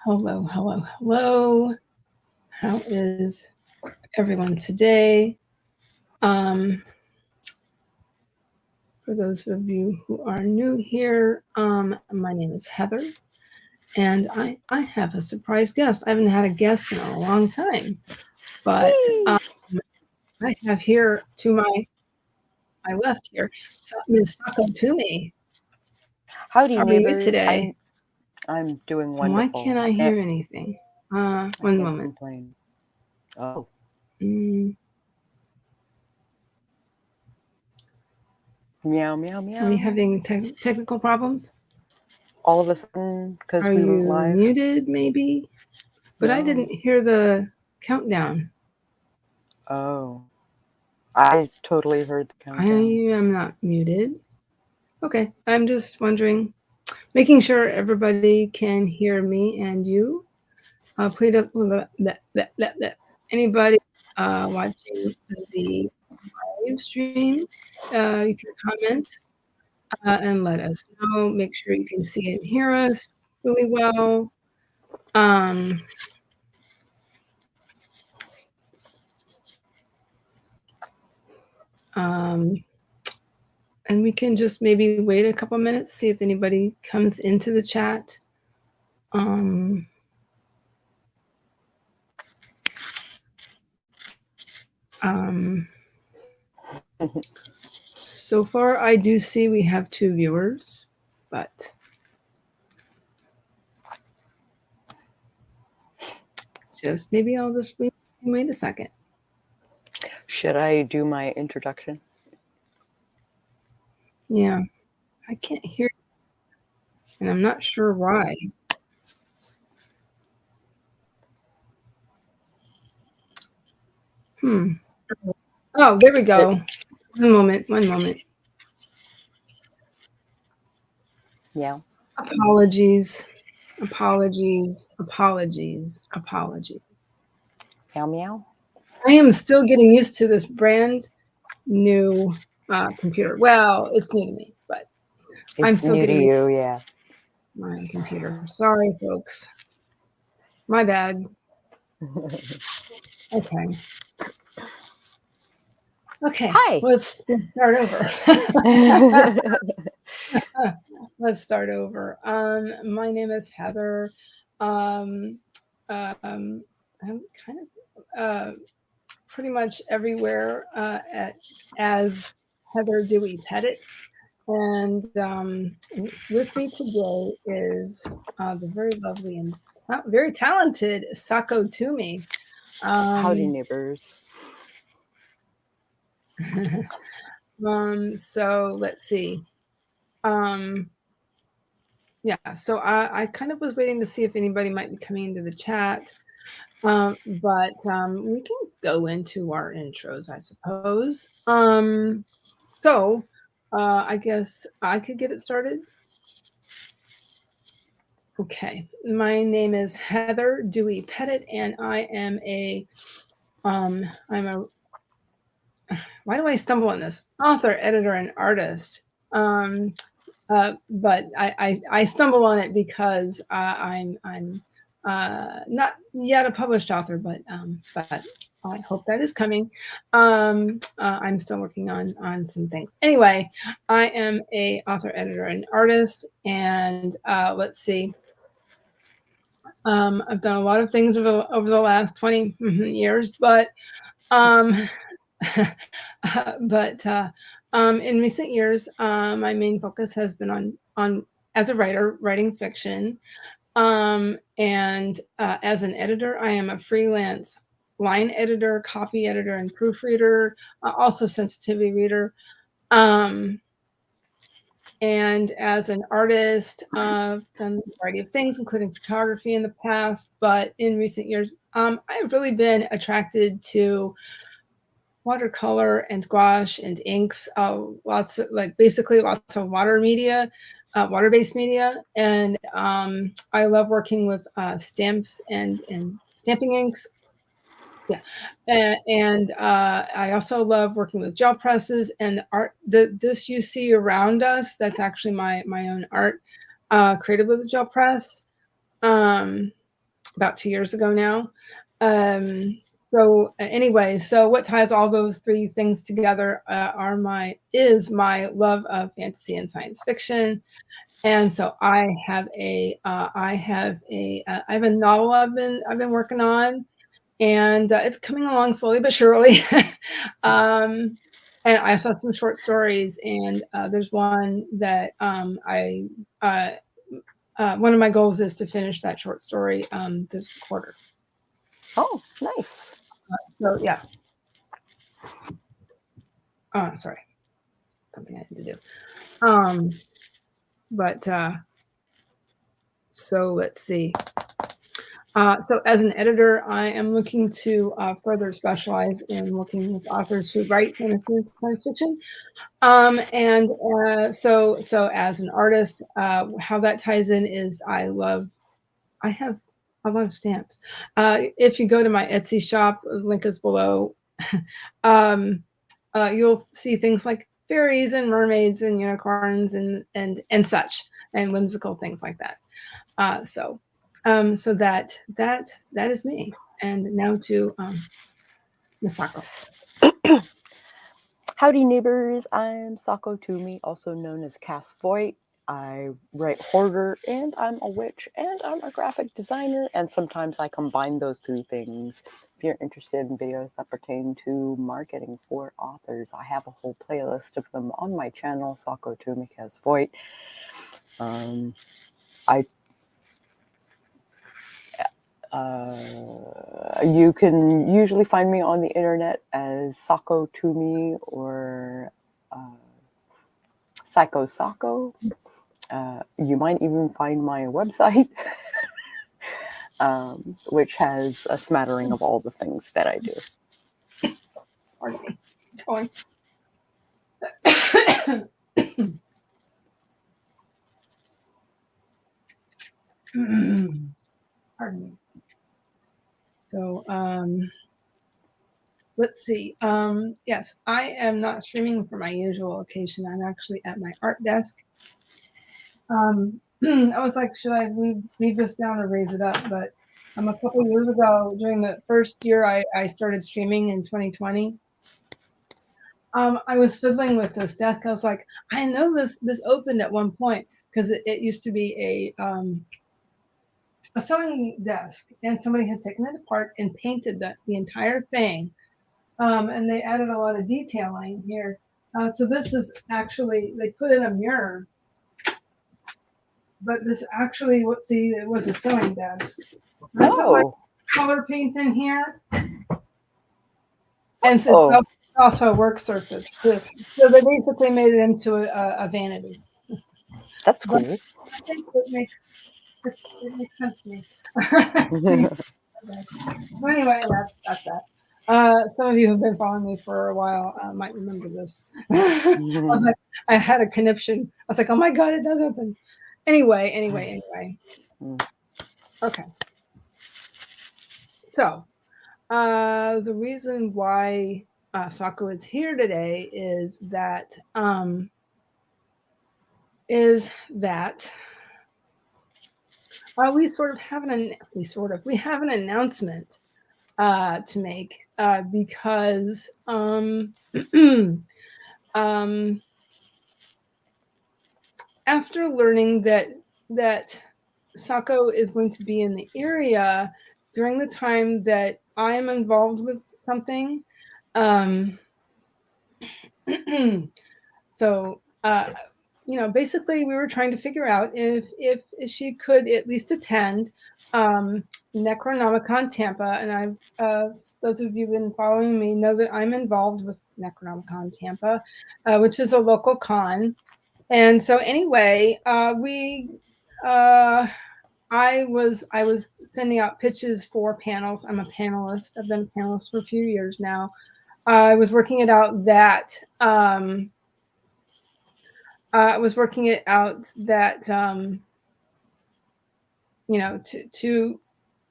Hello, hello, hello. How is everyone today? For those of you who are new here, my name is Heather, and I have a surprise guest. I haven't had a guest in a long time, but I have here to my left here, Ms. Sako Tumi. Howdy, How are neighbors. you today? I'm doing wonderful. Why can't I hear anything? One moment. Complain. Oh. Meow, meow, meow. Are you having technical problems? All of a sudden, because Are we were you live. muted, maybe? But No. I didn't hear the countdown. Oh. I totally heard the countdown. I am not muted. Okay, I'm just wondering, making sure everybody can hear me and you. Please, anybody watching the live stream, you can comment and let us know. Make sure you can see and hear us really well. And we can just maybe wait a couple minutes, see if anybody comes into the chat. So far, I do see we have 2 viewers, but maybe I'll just wait a second. Should I do my introduction? Yeah, I can't hear, and I'm not sure why. Oh, there we go. One moment. Yeah. Apologies. Meow, meow. I am still getting used to this brand new computer. Well, it's new to me, but I'm still new getting to you, yeah. My computer. Sorry, folks. My bad. Okay. Hi. Let's start over. Let's start over. My name is Heather. I'm kind of pretty much everywhere as Heather Dewey Pettit. And with me today is the very lovely and very talented Sako Tumi. Howdy, neighbors. So let's see. Yeah, so I kind of was waiting to see if anybody might be coming into the chat. But we can go into our intros, I suppose. So I guess I could get it started. Okay, my name is Heather Dewey Pettit, and I am why do I stumble on this? Author, editor, and artist. But I stumble on it because I'm not yet a published author, but I hope that is coming. I'm still working on some things. Anyway, I am a author, editor, and artist, and let's see. I've done a lot of things over the last 20 years, but in recent years, my main focus has been on as a writer, writing fiction, and as an editor, I am a freelance line editor, copy editor, and proofreader, also sensitivity reader. And as an artist, I've done a variety of things, including photography in the past, but in recent years, I've really been attracted to watercolor and gouache and inks, basically lots of water-based media. And I love working with stamps and stamping inks. Yeah, and I also love working with gel presses and art. This you see around us, that's actually my own art created with a gel press. about 2 years ago now. So anyway, so what ties all those three things together is my love of fantasy and science fiction. And so I have a novel I've been working on, and it's coming along slowly but surely. And I saw some short stories, and there's one that one of my goals is to finish that short story this quarter. Oh, nice. So yeah. Sorry, something I need to do. But so let's see. So as an editor, I am looking to further specialize in working with authors who write fantasy and science fiction. So as an artist, how that ties in is I have a lot of stamps. If you go to my Etsy shop, link is below. You'll see things like fairies and mermaids and unicorns and such, and whimsical things like that. So that is me. And now to Ms. Sako. Howdy neighbors, I'm Sako Tumi, also known as Cass Voigt. I write horror, and I'm a witch, and I'm a graphic designer, and sometimes I combine those three things. If you're interested in videos that pertain to marketing for authors, I have a whole playlist of them on my channel, Sako Tumi Cass Voigt. You can usually find me on the internet as Sako Tumi or Psycho Sako. You might even find my website, which has a smattering of all the things that I do. Pardon me. Pardon me. So let's see. Yes, I am not streaming for my usual location. I'm actually at my art desk. I was like, should I leave this down or raise it up? But a couple of years ago, during the first year I started streaming in 2020, I was fiddling with this desk. I was like, I know this opened at one point because it used to be a sewing desk, and somebody had taken it apart and painted the entire thing. And they added a lot of detailing here. So this is actually, they put in a mirror, but this actually, it was a sewing desk. And I put my color paint in here. And so it's also a work surface too. So they basically made it into a vanity. That's cool. But I think it makes sense to me. So anyway, that's that. Some of you who've been following me for a while might remember this. I was like, I had a conniption. I was like, oh my God, it does open. Anyway. Okay. So the reason why Sako is here today is that we have an announcement to make because after learning that Sako is going to be in the area during the time that I am involved with something, so basically we were trying to figure out if she could at least attend Necronomicon Tampa, and those of you who've been following me know that I'm involved with Necronomicon Tampa, which is a local con. And so anyway, I was sending out pitches for panels. I'm a panelist. I've been a panelist for a few years now. I was working it out that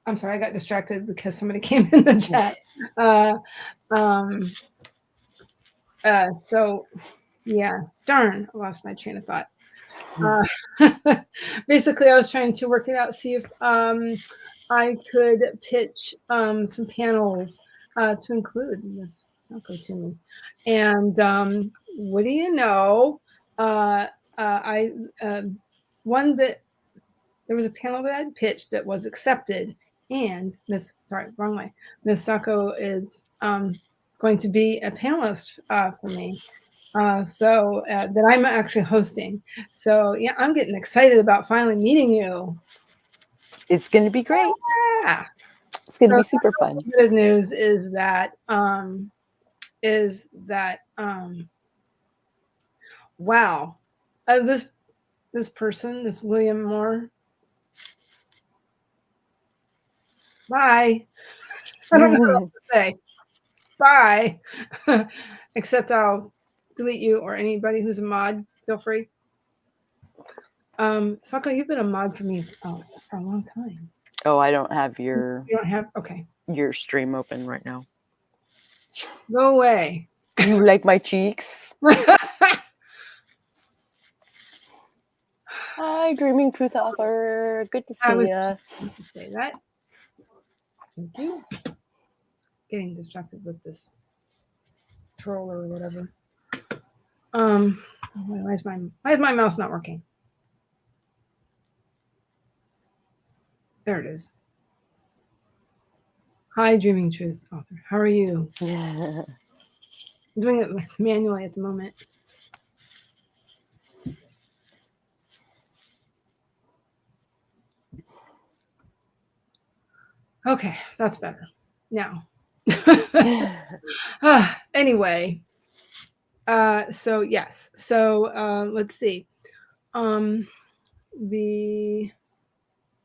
I'm sorry, I got distracted because somebody came in the chat. So yeah, darn, I lost my train of thought. Basically, I was trying to work it out, see if I could pitch some panels to include in this Sako Tumi. And what do you know? One that there was a panel that I'd pitched that was accepted, and Miss Sako is going to be a panelist for me. So that I'm actually hosting. So yeah, I'm getting excited about finally meeting you. It's going to be great. Yeah. It's going to be super fun. The good news is that wow, this person, this William Moore. Bye. I don't know what else to say. Bye. Except I'll delete you or anybody who's a mod. Feel free. Sako, you've been a mod for me for a long time. Oh, I don't have your. You don't have. Okay. Your stream open right now. Go away. You like my cheeks? Hi, Dreaming Truth Author. Good to see you. To say that. Thank you. Getting distracted with this troll or whatever. Why is my mouse not working? There it is. Hi, Dreaming Truth Author. How are you? Yeah. I'm doing it manually at the moment. Okay, that's better. Now. Anyway. So yes. So let's see.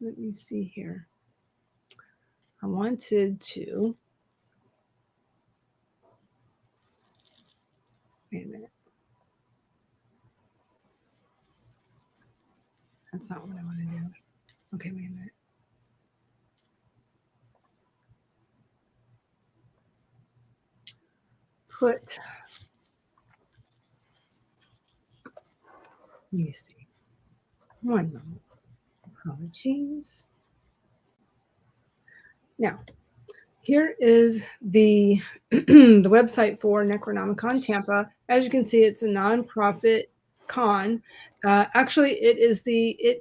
Let me see here. I wanted to. Wait a minute. That's not what I want to do. Okay, wait a minute. Let me see. One moment. Apologies. Now, here is the the website for Necronomicon Tampa. As you can see, it's a nonprofit con. Actually, it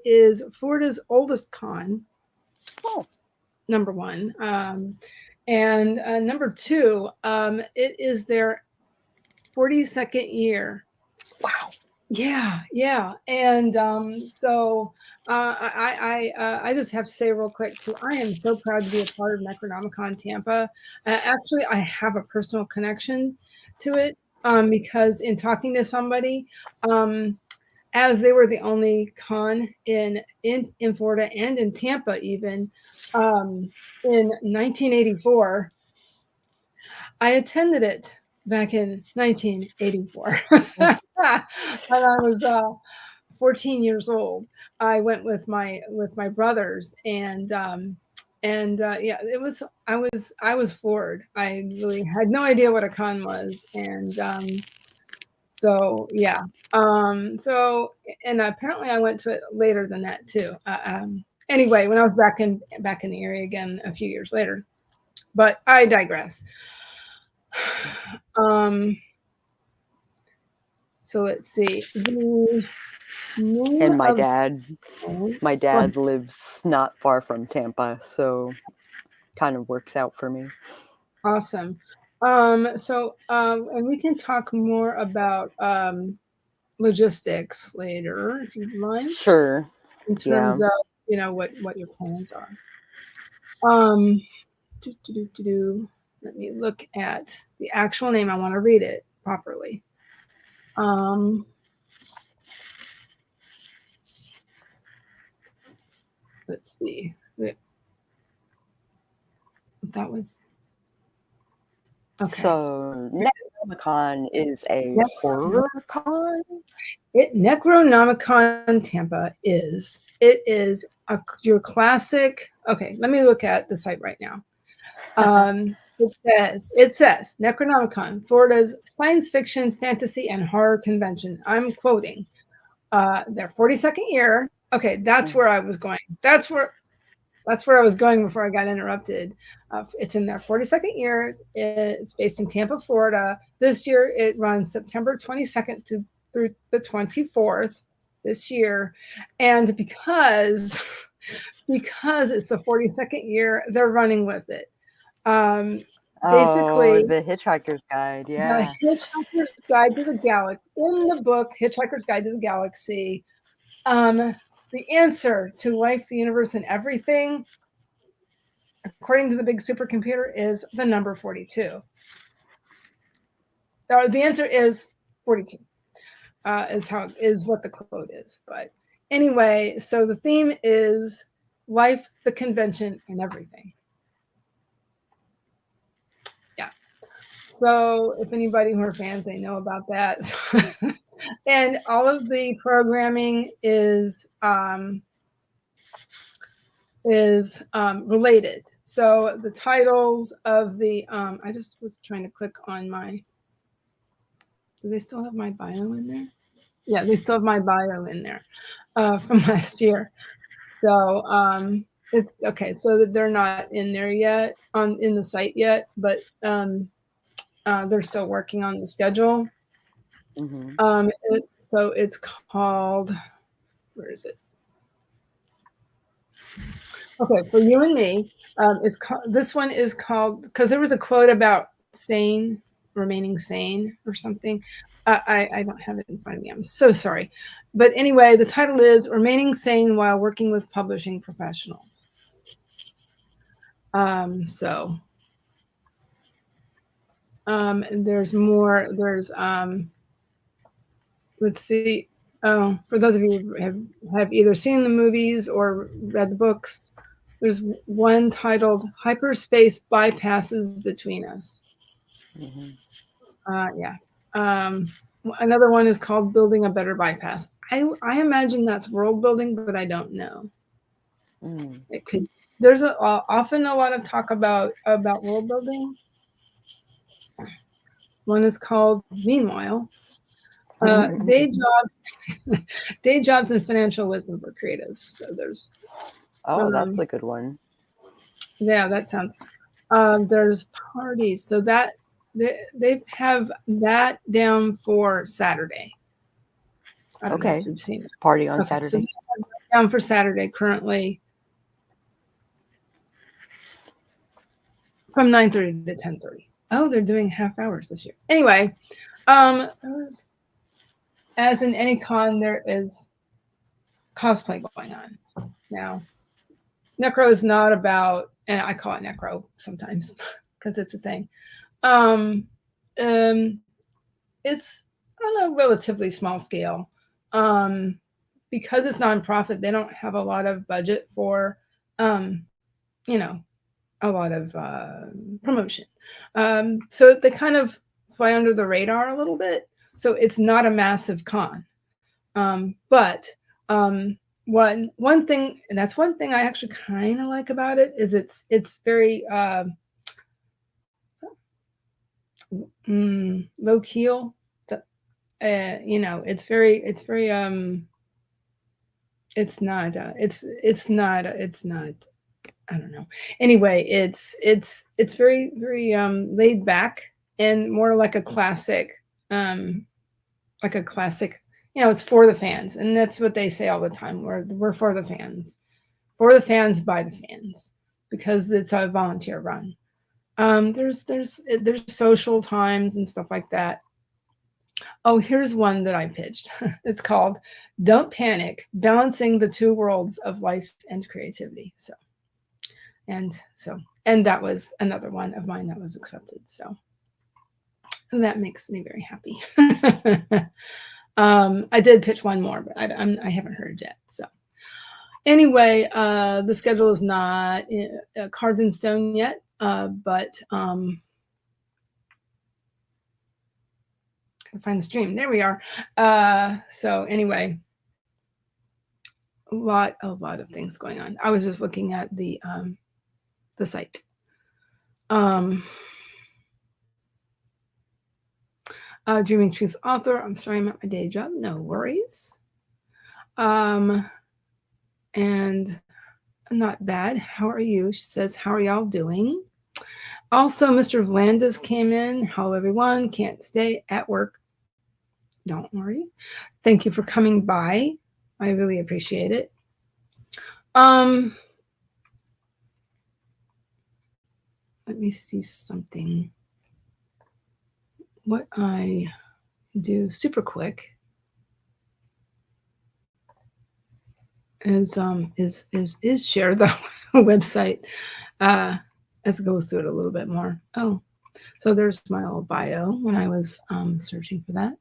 is Florida's oldest con. Oh, number one, and number two, it is their 42nd year. Wow. Yeah, and so I just have to say real quick too, I am so proud to be a part of Necronomicon Tampa. Actually, I have a personal connection to it because in talking to somebody, as they were the only con in Florida and in Tampa even in 1984, I attended it back in 1984. And I was 14 years old. I went with my brothers, and yeah, it was I was floored. I really had no idea what a con was, and so yeah. So and apparently I went to it later than that too. Anyway, when I was back in the area again a few years later, but I digress. So let's see. And my dad lives not far from Tampa, so kind of works out for me. Awesome. So and we can talk more about logistics later if you'd like. Sure. In terms of what your plans are. Let me look at the actual name. I want to read it properly. Let's see. That was okay. So Necronomicon is a horror con. Necronomicon Tampa is your classic. Okay, let me look at the site right now. It says Necronomicon, Florida's science fiction, fantasy, and horror convention. I'm quoting their 42nd year. Okay, that's where I was going. That's where that's where I was going before I got interrupted. It's in their 42nd year. It's based in Tampa, Florida. This year it runs September 22nd through the 24th this year. And because it's the 42nd year, they're running with it. Basically, the Hitchhiker's Guide, yeah. the Hitchhiker's Guide to the Galaxy. In the book, Hitchhiker's Guide to the Galaxy, the answer to life, the universe, and everything, according to the big supercomputer, is the number 42. The answer is 42. Is what the quote is. But anyway, so the theme is life, the convention, and everything. Yeah. So if anybody who are fans, they know about that. And all of the programming is related. So the titles of the I just was trying to click on my. Do they still have my bio in there? Yeah, they still have my bio in there from last year. So it's okay. So they're not in there yet in the site yet, but they're still working on the schedule. Mm-hmm. So it's called. Where is it? Okay, for you and me, it's called. This one is called because there was a quote about remaining sane or something. I don't have it in front of me. I'm so sorry. But anyway, the title is Remaining Sane While Working with Publishing Professionals. There's more. There's let's see. Oh, for those of you who have either seen the movies or read the books, there's one titled Hyperspace Bypasses Between Us. Mm-hmm. Yeah. Another one is called Building a Better Bypass. I imagine that's world building, but I don't know. It could. There's often a lot of talk about world building. One is called Meanwhile. Day jobs and financial wisdom for creatives. So there's. That's a good one. Yeah, that sounds. There's parties. So that they have that down for Saturday. I don't know if you've seen it. Party on Saturday. So down for Saturday currently from 9:30 to 10:30. Oh, they're doing half hours this year. Anyway, as in any con, there is cosplay going on. Now, Necro is not about, and I call it Necro sometimes because it's a thing. It's on a relatively small scale. Because it's nonprofit, they don't have a lot of budget for, a lot of promotion. So they kind of fly under the radar a little bit. So it's not a massive con. But one thing, and that's one thing I actually kind of like about it, is it's very low keel. It's very it's not I don't know. Anyway, it's very very laid back and more like a classic it's for the fans, and that's what they say all the time. We're for the fans by the fans, because it's a volunteer run. There's social times and stuff like that. Oh, here's one that I pitched. It's called Don't Panic, Balancing the Two Worlds of Life and Creativity. And that was another one of mine that was accepted. So that makes me very happy. I did pitch one more, but I haven't heard yet. So anyway, the schedule is not carved in stone yet, but find the stream. There we are. So anyway, a lot of things going on. I was just looking at the site. Dreaming Truth author. I'm sorry, I'm at my day job. No worries. And Not bad. How are you? She says, how are y'all doing? Also, Mr. Vlandis came in. Hello, everyone. Can't stay at work. Don't worry. Thank you for coming by. I really appreciate it. Let me see something. What I do super quick is share the website. Let's go through it a little bit more. Oh, so there's my old bio when I was searching for that.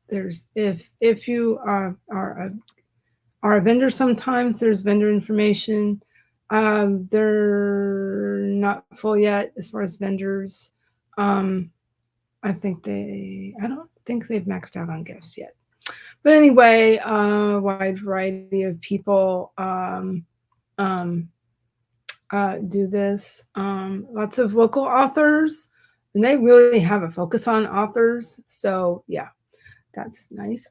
There's if you are a vendor, sometimes there's vendor information. They're not full yet as far as vendors. I don't think they've maxed out on guests yet. But anyway, a wide variety of people do this. Lots of local authors, and they really have a focus on authors. So yeah, that's nice.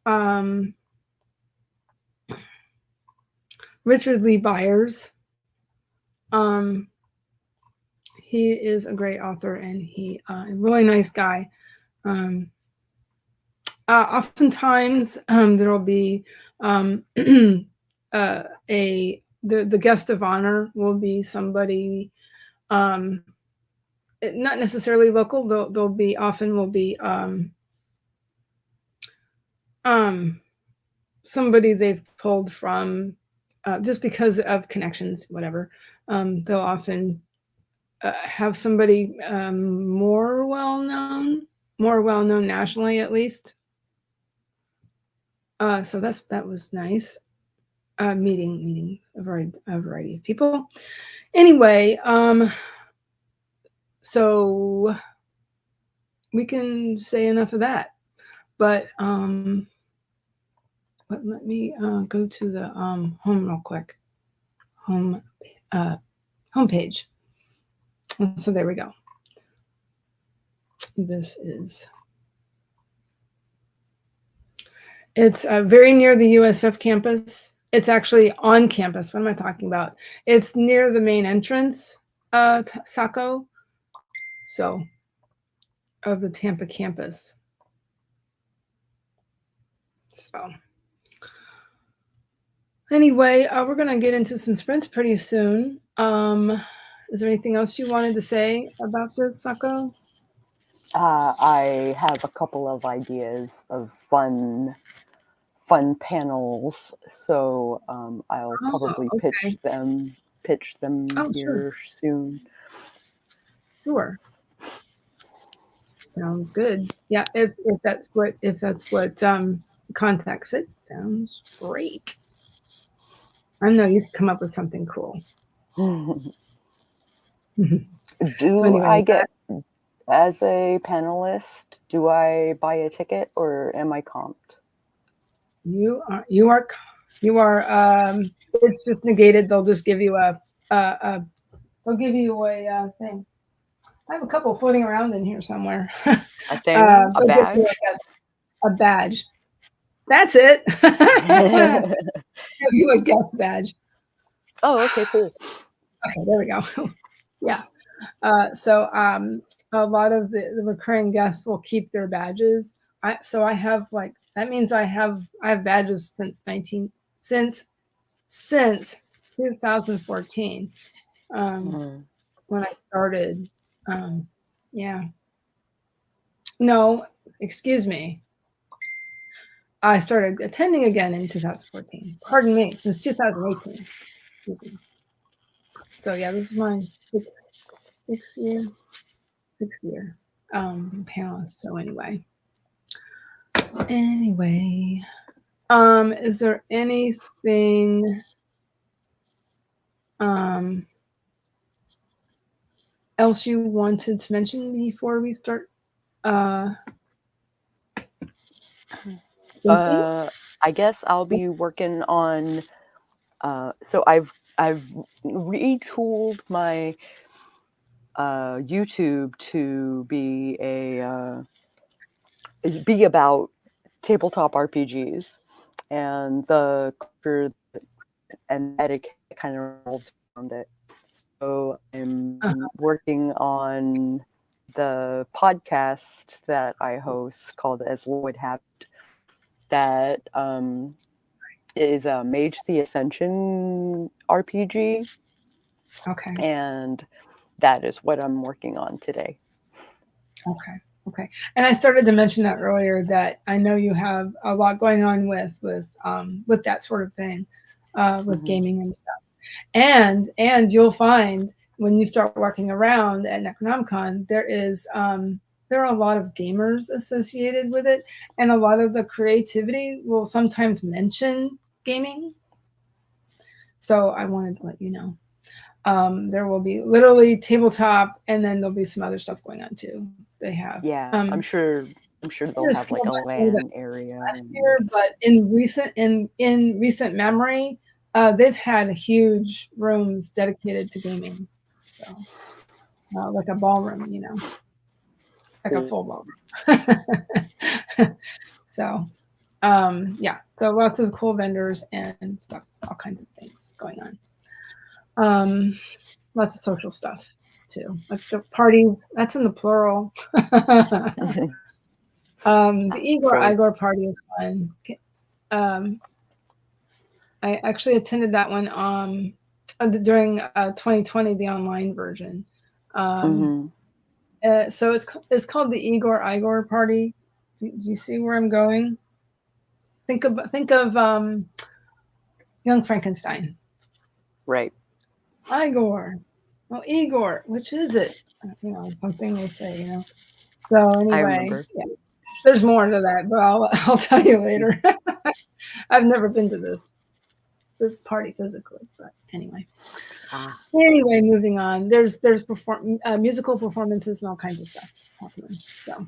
Richard Lee Byers. He is a great author, and he a really nice guy. Oftentimes there will be the guest of honor will be somebody not necessarily local. They'll be somebody they've pulled from just because of connections, whatever. They'll often have somebody more well known nationally, at least. So that was nice. Meeting a variety of people. Anyway, so we can say enough of that. But let me go to the home real quick. Homepage. So there we go. It's very near the USF campus. It's actually on campus. What am I talking about? It's near the main entrance, Sako, so of the Tampa campus. So anyway, we're going to get into some sprints pretty soon. Is there anything else you wanted to say about this, Sako? I have a couple of ideas of fun panels, so I'll probably pitch them here soon. Sure. Sounds good. Yeah, if that's what contact said, sounds great. I know you could come up with something cool. I get, as a panelist, do I buy a ticket or am I comped? You are. It's just negated. They'll just give you a thing. I have a couple floating around in here somewhere. A thing, a badge. A badge. That's it. Give you a guest badge. Oh, okay, cool. Okay, there we go. Yeah. So a lot of the recurring guests will keep their badges. I have that means I have badges since 2014 when I started. Yeah. No, excuse me. I started attending again in 2014. Pardon me, since 2018. Excuse me. So yeah, this is my sixth year panelist. So anyway, is there anything else you wanted to mention before we start? I guess I'll be working on. So I've retooled my YouTube to be about tabletop RPGs, and the culture and etiquette kind of revolves around it. So I'm working on the podcast that I host called As Luck Would Have It, that is a Mage the Ascension RPG. Okay. And that is what I'm working on today. Okay. And I started to mention that earlier, that I know you have a lot going on with that sort of thing, with gaming and stuff. And you'll find when you start walking around at Necronomicon, there are a lot of gamers associated with it, and a lot of the creativity will sometimes mention gaming. So I wanted to let you know. There will be literally tabletop, and then there'll be some other stuff going on too. They have, I'm sure they'll have like a LAN area last year, but in recent memory, they've had huge rooms dedicated to gaming. So, like a ballroom, like a full ballroom. So, yeah, so lots of cool vendors and stuff, all kinds of things going on. Lots of social stuff too, like the parties. That's in the plural. The Igor party is fun. I actually attended that one during 2020, the online version. So it's called the Igor party. Do you see where I'm going? Think of Young Frankenstein. Right. Igor. Well, Igor, which is it? Something they say, So anyway, I remember. Yeah. There's more to that, but I'll tell you later. I've never been to this party physically, but anyway. Anyway, moving on. There's musical performances and all kinds of stuff happening. So,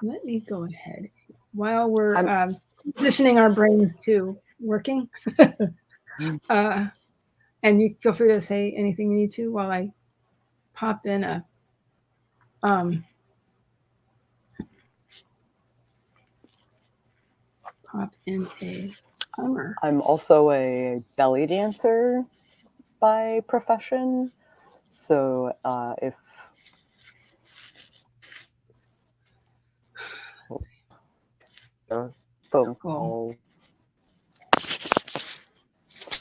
let me go ahead while we're conditioning our brains to working. And you feel free to say anything you need to while I pop in a timer. I'm also a belly dancer by profession, so if a phone call,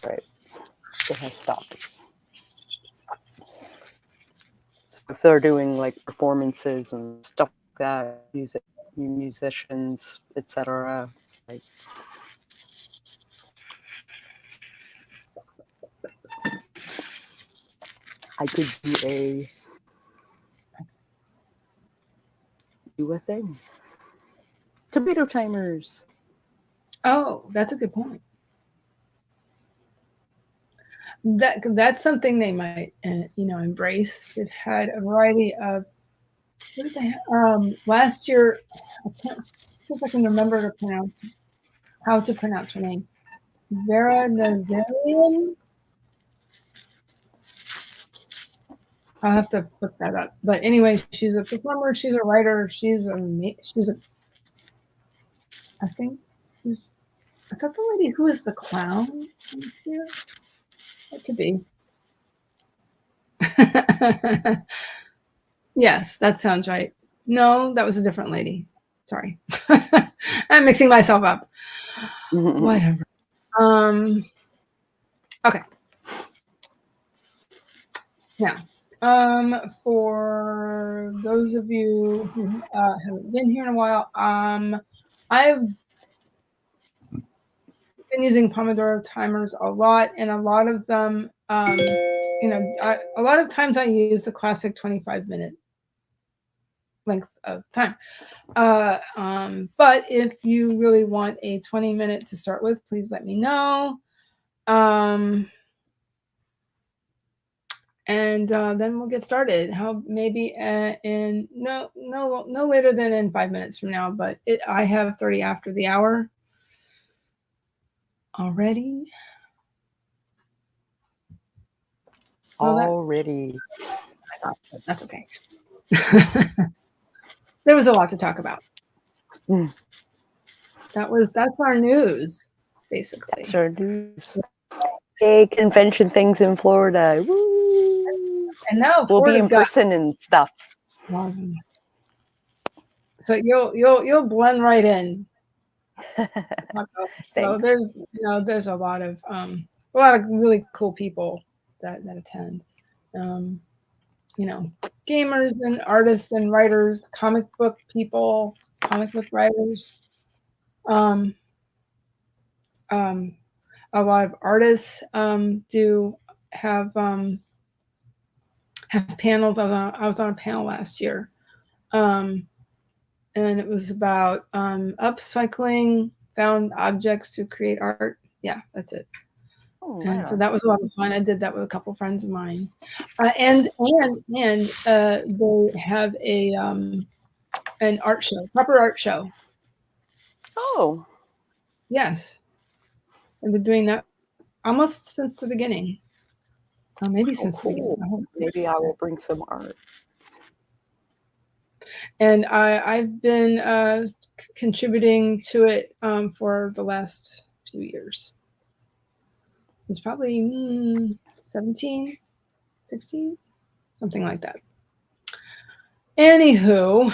right, it has stopped. So if they're doing like performances and stuff like that, musicians, etc. Like, I could do a thing. Tomato timers. Oh, that's a good point. That's something they might, embrace. They've had a variety of. What did they have? Last year, I can't see if I can remember how to pronounce her name. Vera Nazarian. I'll have to look that up. But anyway, she's a performer. She's a writer. I think is that the lady who is the clown here? That could be. Yes, that sounds right. No, that was a different lady. Sorry. I'm mixing myself up. Whatever. Okay. Now, for those of you who haven't been here in a while, I've been using Pomodoro timers a lot, and a lot of them, a lot of times I use the classic 25-minute length of time. But if you really want a 20-minute to start with, please let me know. And then we'll get started. Maybe in no later than in 5 minutes from now. But I have 30 after the hour already. Already. That's okay. there was a lot to talk about. Mm. That's our news, basically. That's our news. Yay, convention things in Florida. Woo! And now we'll be Florida's in person and stuff. So you'll blend right in. So there's a lot of really cool people that attend. Gamers and artists and writers, comic book people, comic book writers. A lot of artists do have panels. I was on a panel last year, and it was about upcycling found objects to create art. Yeah, that's it. And so that was a lot of fun. I did that with a couple of friends of mine, and they have an art show, proper art show. Oh, yes, I've been doing that almost since the beginning. Maybe since the beginning. Maybe I will bring some art. And I've been contributing to it for the last few years. It's probably 17, 16, something like that. Anywho,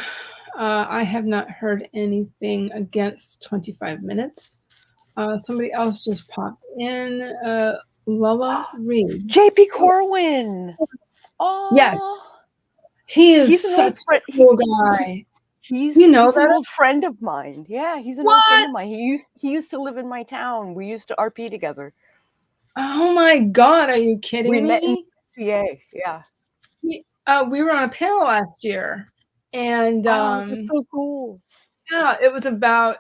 I have not heard anything against 25 minutes. Somebody else just popped in. Lola Reed. JP Corwin. Oh, yes. He is such a cool guy. He's an old friend of mine. Yeah, he's an old friend of mine. He used to live in my town. We used to RP together. Oh my God, are you kidding me? We met in PA, yeah. We were on a panel last year, and that's so cool. Yeah, it was about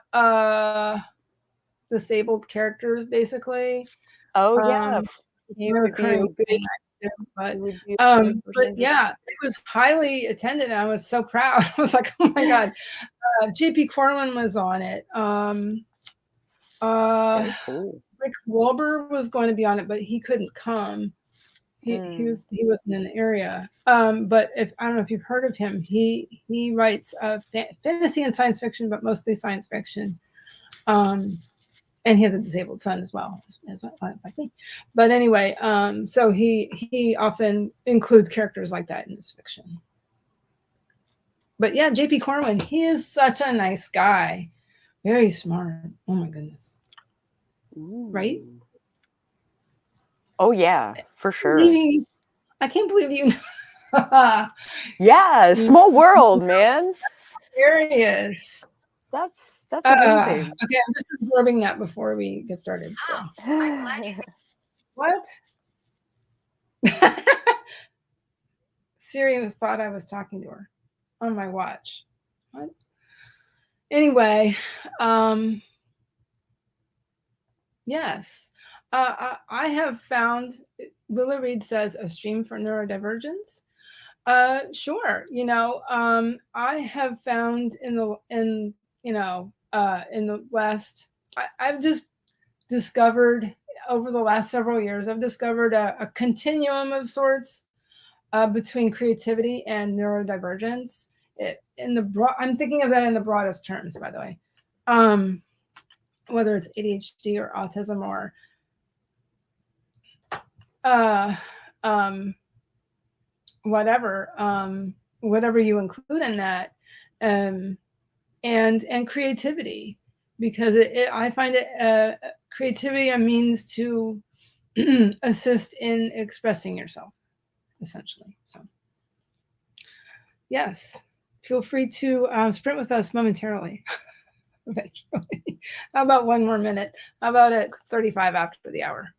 disabled characters, basically. Oh yeah, but yeah, it was highly attended. I was so proud. I was like, oh my God. JP Corwin was on it. Cool. Rick Wilbur was going to be on it, but he couldn't come. He wasn't in the area. But I don't know if you've heard of him. He writes fantasy and science fiction, but mostly science fiction. And he has a disabled son as well, as like me. But anyway, so he often includes characters like that in his fiction. But yeah, JP Corwin, he is such a nice guy. Very smart. Oh my goodness. Ooh. Right? Oh yeah, for sure. I can't believe you. Yeah, small world, man. Serious. That's amazing. Okay, I'm just absorbing that before we get started. So. What? Siri thought I was talking to her on my watch. What? Anyway, yes. I have found, Lila Reed says, a stream for Neurodivergents. Sure. I have found in the West, I've just discovered over the last several years, I've discovered a continuum of sorts between creativity and neurodivergence. I'm thinking of that in the broadest terms, by the way. Whether it's ADHD or autism or whatever you include in that, and creativity, because I find it creativity a means to assist in expressing yourself, essentially. So yes, feel free to sprint with us momentarily. Eventually. How about one more minute? How about at 35 after the hour?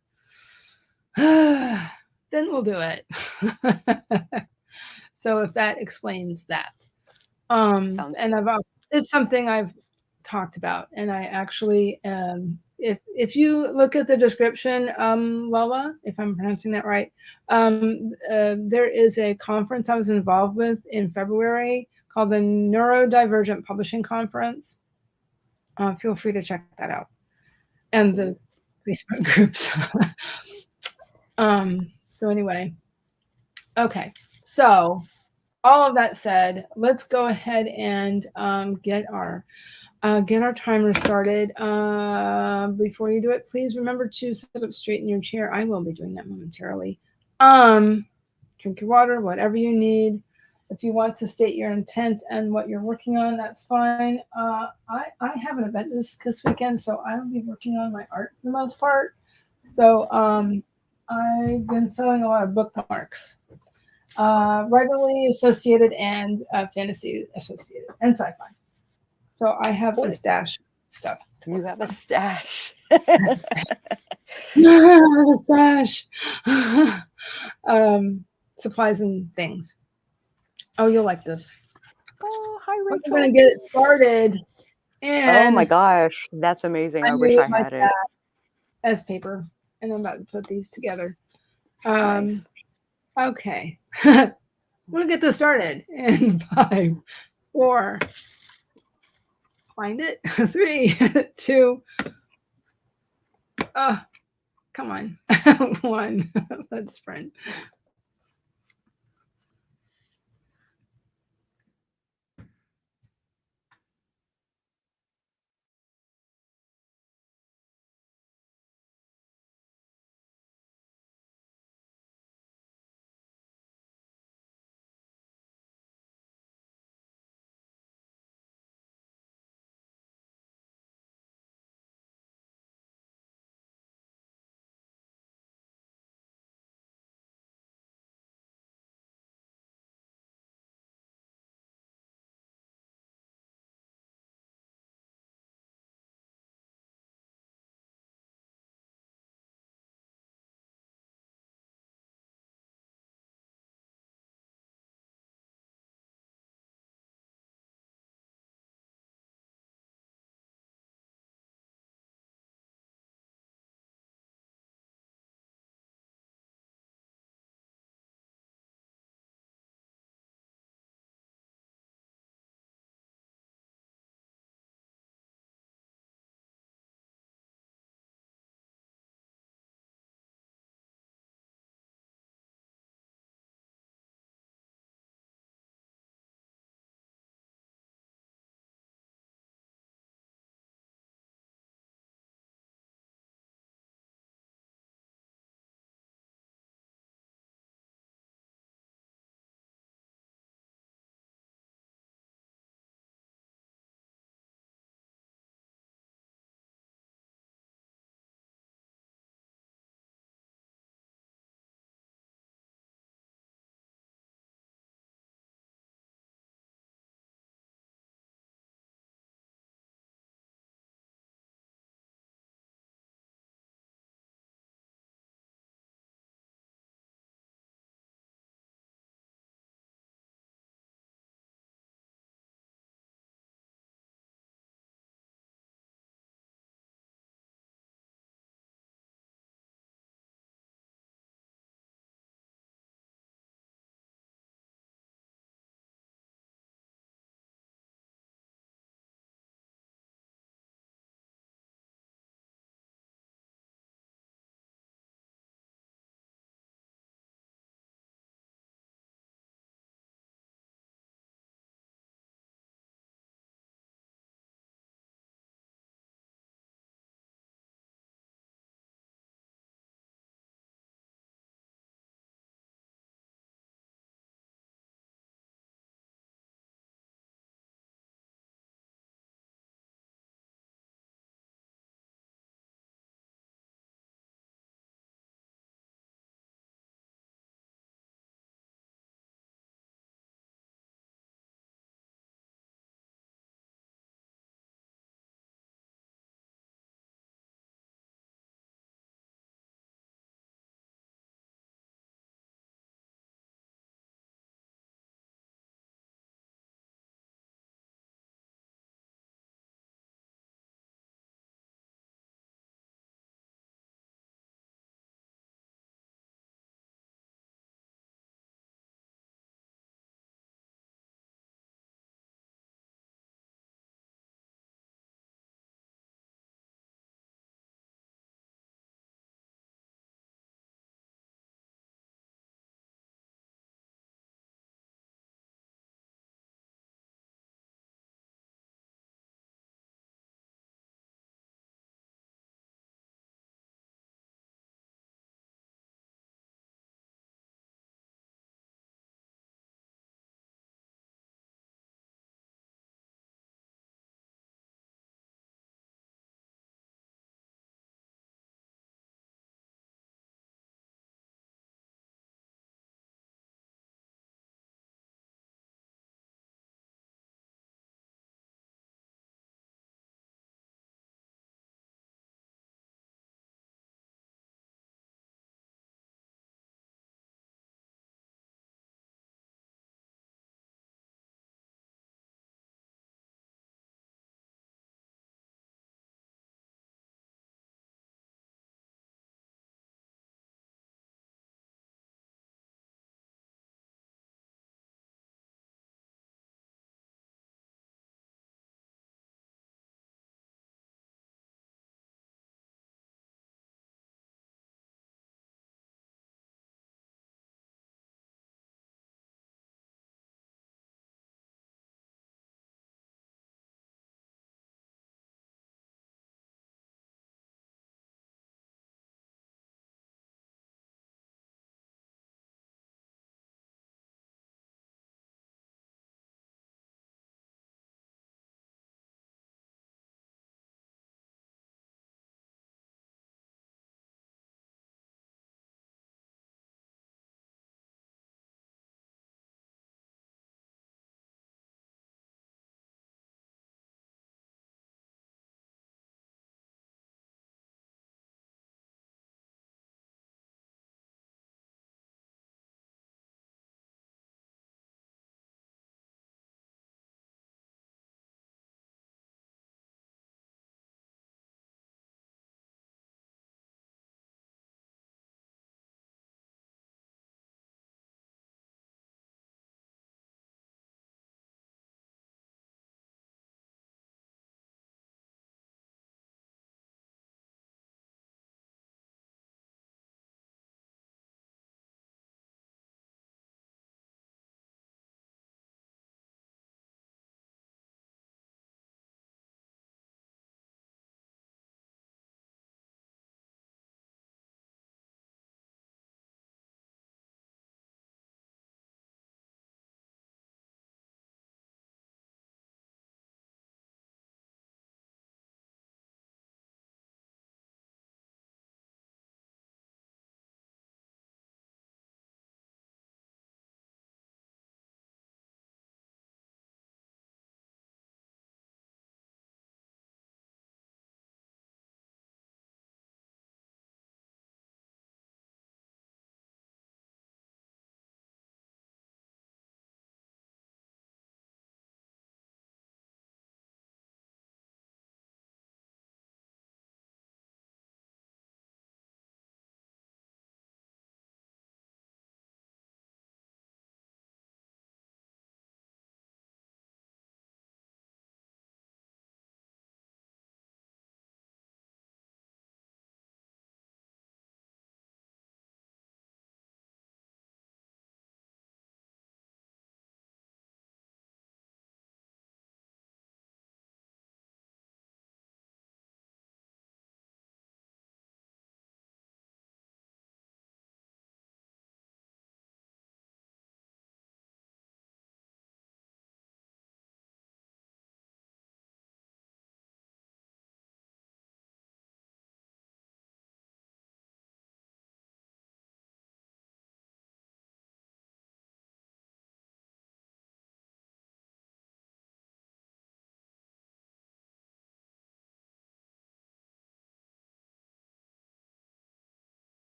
Then we'll do it. So if that explains that. And it's something I've talked about, and I actually, if you look at the description, Lala, if I'm pronouncing that right, there is a conference I was involved with in February called the Neurodivergent Publishing Conference. Feel free to check that out, and the Facebook groups. So anyway, okay, so all of that said, let's go ahead and get our timer started. Before you do it, please remember to sit up straight in your chair. I will be doing that momentarily. Drink your water, whatever you need. If you want to state your intent and what you're working on, that's fine. I have an event this weekend, so I'll be working on my art for the most part. So I've been selling a lot of bookmarks, regularly associated and fantasy associated, and sci-fi. So I have a stash stuff. You have a stash. A stash. Supplies and things. Oh, you'll like this. Oh, hi, Rachel. We're gonna get it started. And oh my gosh, that's amazing. I wish I had it. As paper, and I'm about to put these together. Nice. Okay. We'll get this started in 5, 4. Find it. 3, 2. Come on. 1. Let's sprint.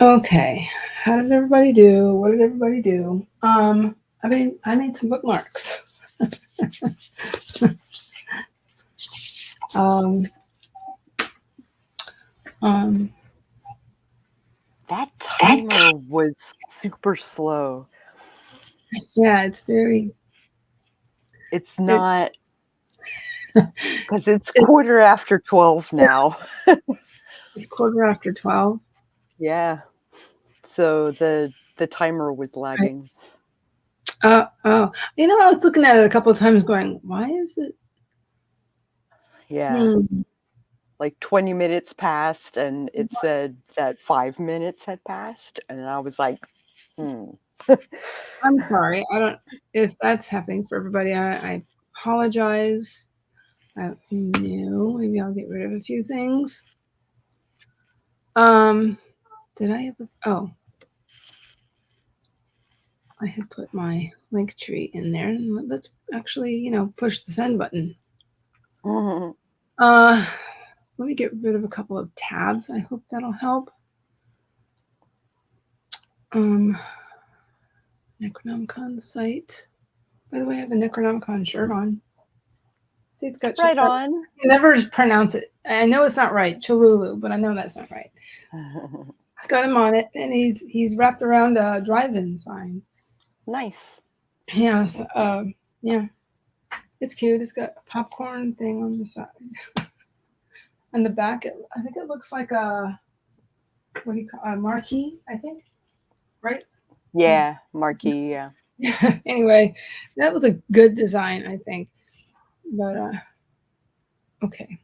Okay. How did everybody do? What did everybody do? I made some bookmarks. um, um, That timer was super slow. yeah, it's very. It's It, not, because it's it's 12:15 now. it's 12:15. Yeah. So the timer was Right. lagging. Oh, I was looking at it a couple of times, going, "Why is it?" Yeah. Hmm. Like 20 minutes passed and it said that 5 minutes had passed, and I was like, "Hmm." I'm sorry. I don't. If that's happening for everybody, I apologize. No, maybe I'll get rid of a few things. Did I ever? Oh, I had put my link tree in there. And let's actually, push the send button. Let me get rid of a couple of tabs. I hope that'll help. Necronomicon site. By the way, I have a Necronomicon shirt on. See, it's got Right on. I never pronounce it. I know it's not right, Cholulu, but I know that's not right. It's got him on it, and he's wrapped around a drive-in sign. Nice. Yes, yeah, it's cute. It's got a popcorn thing on the side. And the back, I think it looks like a a marquee, I think, right? Yeah, marquee, yeah. Anyway, that was a good design, I think. But okay.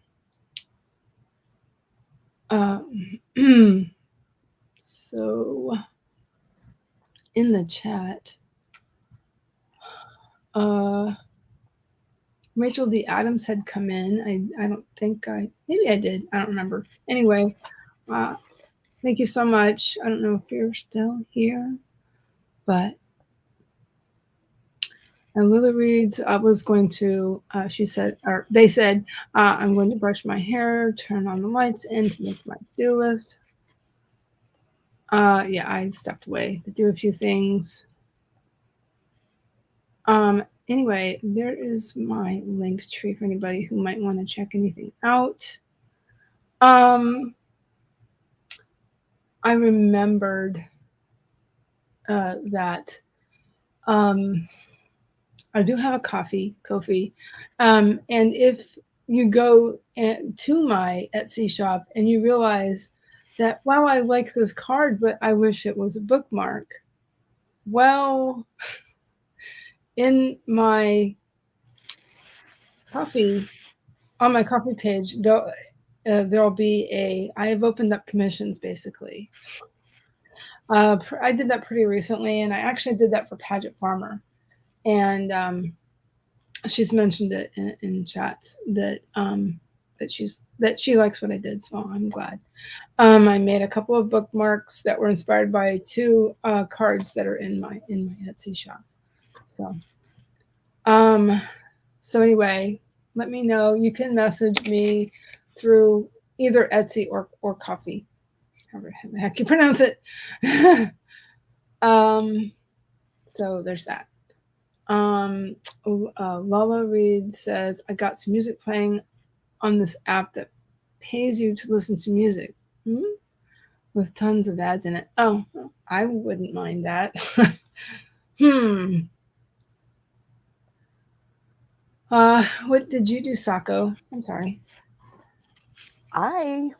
So in the chat, Rachel D. Adams had come in. I don't think maybe I did. I don't remember. Anyway, thank you so much. I don't know if you're still here, but Lily reads, I was going to, she said, or they said, I'm going to brush my hair, turn on the lights, and to make my to-do list. Yeah, I stepped away to do a few things. Anyway, there is my link tree for anybody who might want to check anything out. I remembered that I do have a Ko-fi, and if you go to my Etsy shop and you realize that, wow, I like this card, but I wish it was a bookmark. Well, in my Ko-fi, on my Ko-fi page, there'll be I have opened up commissions basically. I did that pretty recently, and I actually did that for Paget Farmer, and she's mentioned it in chats that she likes what I did, so I'm glad. I made a couple of bookmarks that were inspired by two cards that are in my Etsy shop. So anyway, let me know. You can message me through either Etsy or Ko-fi, however the heck you pronounce it. So there's that. Lala Reed says, I got some music playing on this app that pays you to listen to music with tons of ads in it. Oh, I wouldn't mind that. What did you do, Sako? I'm sorry. I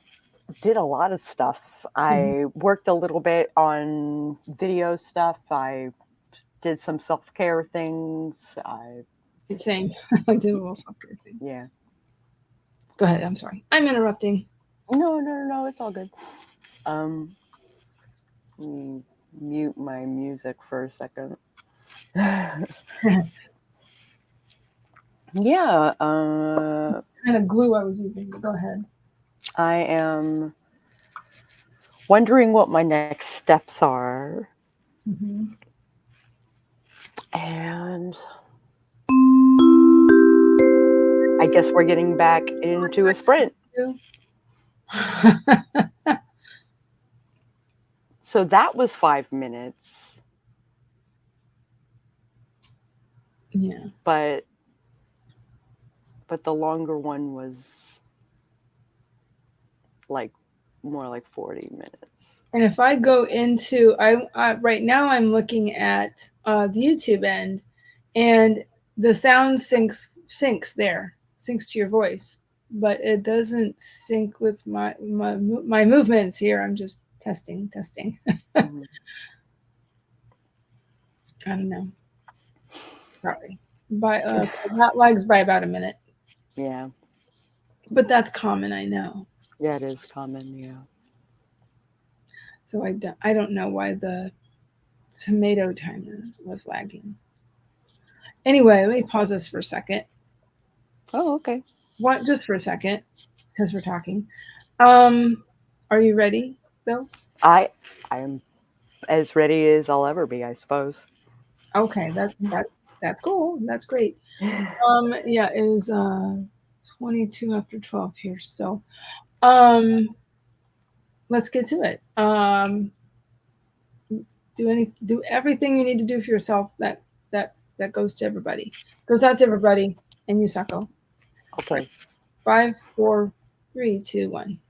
did a lot of stuff. I worked a little bit on video stuff. I did some self-care things. Same. I did a little self-care thing. Yeah. Go ahead. I'm sorry. I'm interrupting. No, it's all good. Let me mute my music for a second. Yeah. Kind of glue I was using, but go ahead. I am wondering what my next steps are. And I guess we're getting back into a sprint. so that was 5 minutes, Yeah. but the longer one was like more like 40 minutes. And if I go into, right now I'm looking at the YouTube end, and the sound syncs there, syncs to your voice, but it doesn't sync with my movements here. I'm just testing. Mhm. I don't know. Sorry. That lags by about a minute, Yeah. but that's common, I know. Yeah, it is common, yeah. So I don't know why the tomato timer was lagging. Anyway, let me pause this for a second. Oh, okay. What? Just for a second, because we're talking. Are you ready though? I am as ready as I'll ever be, I suppose. Okay, that's cool. That's great. Yeah, it is 22 after 12 here. So, let's get to it. Do everything you need to do for yourself that goes to everybody. Goes out to everybody, and you, Sako. Okay. 5, 4, 3, 2, 1.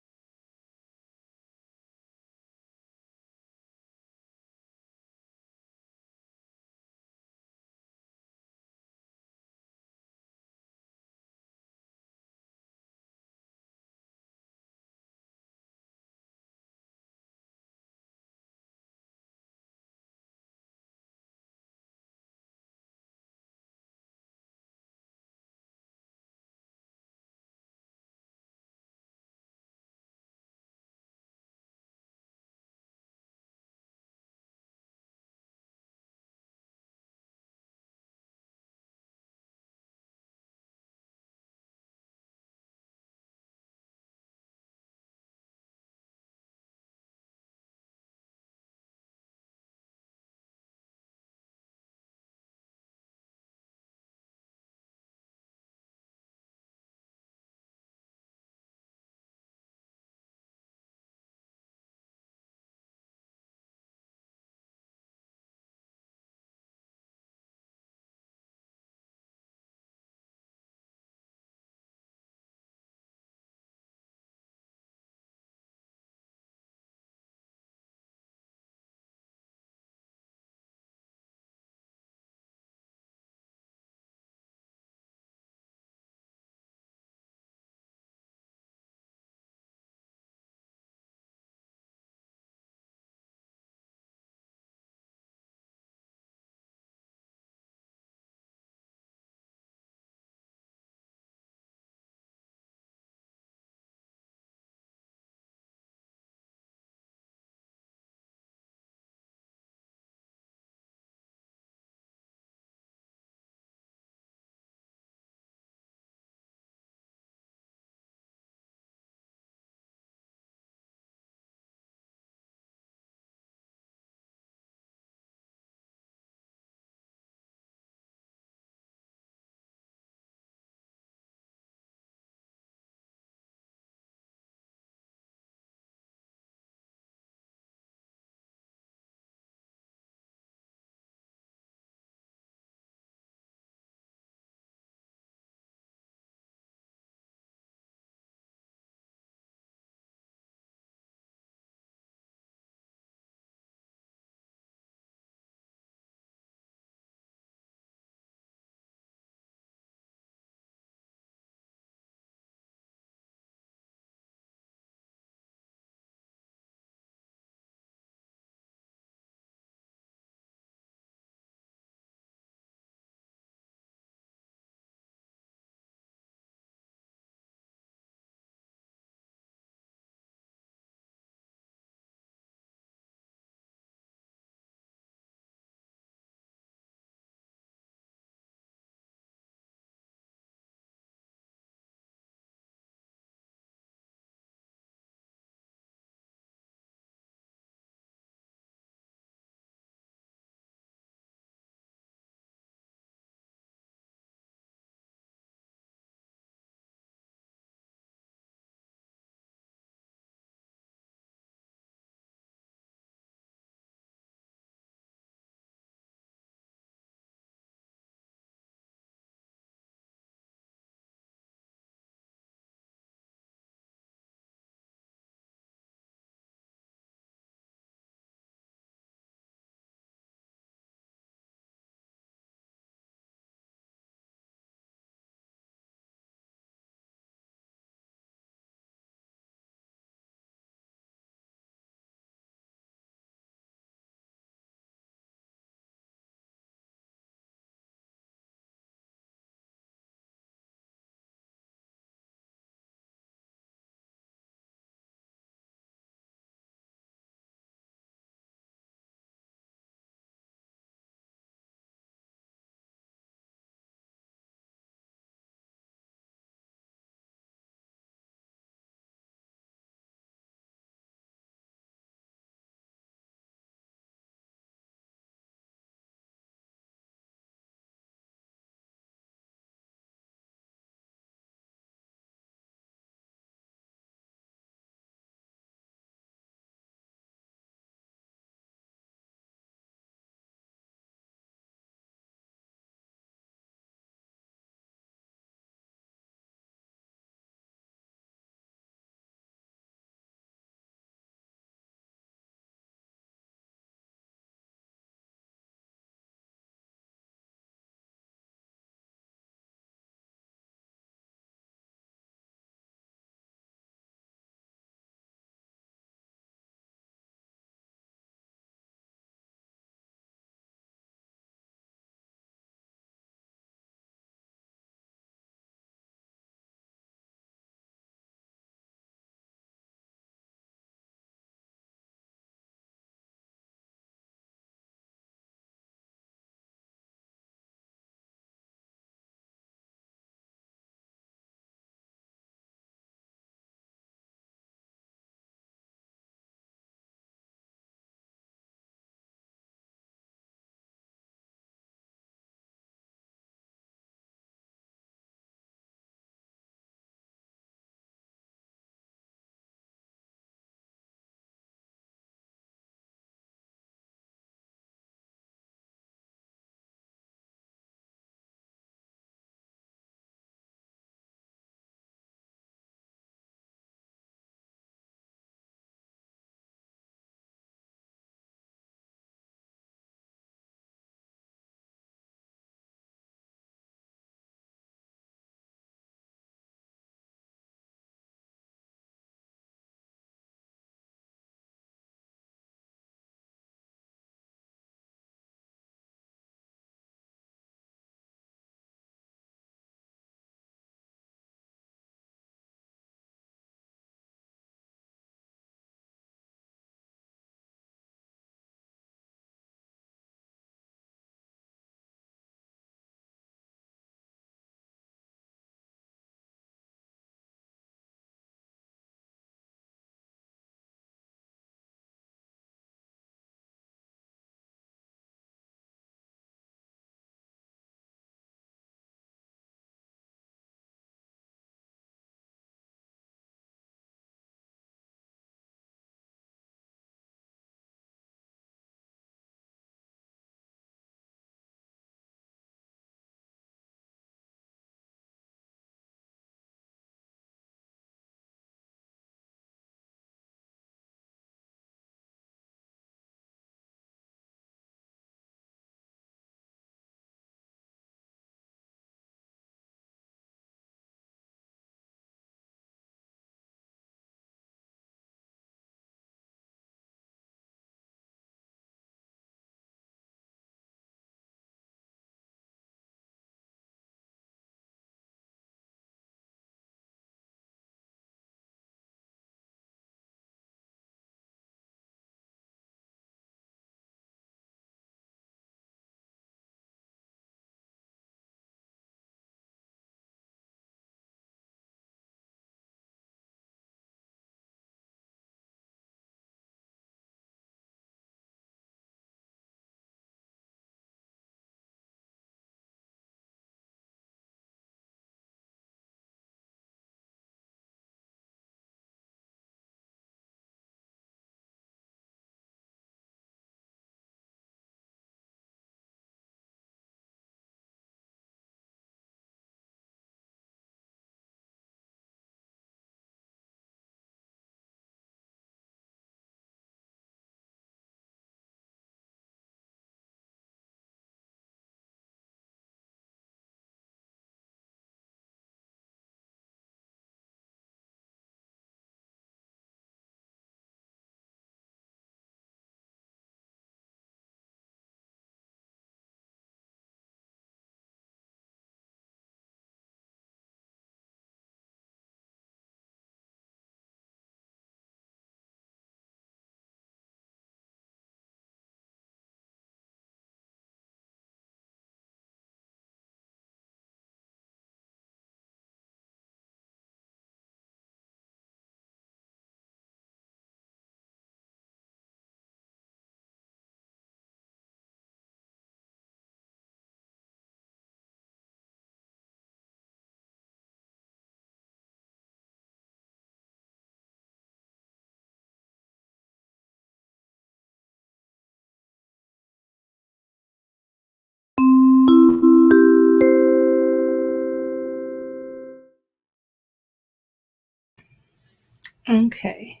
Okay.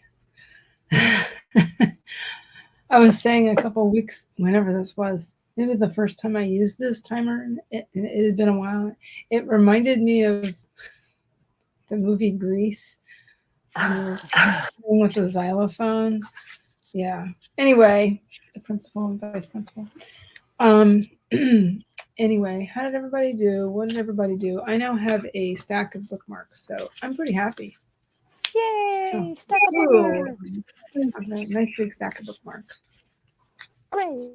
I was saying a couple of weeks, whenever this was, maybe the first time I used this timer, it had been a while. It reminded me of the movie Grease. With the xylophone. Yeah. Anyway, the principal and vice principal. Anyway, how did everybody do? What did everybody do? I now have a stack of bookmarks, so I'm pretty happy. Yay! Stack of bookmarks. A nice big stack of bookmarks. Great.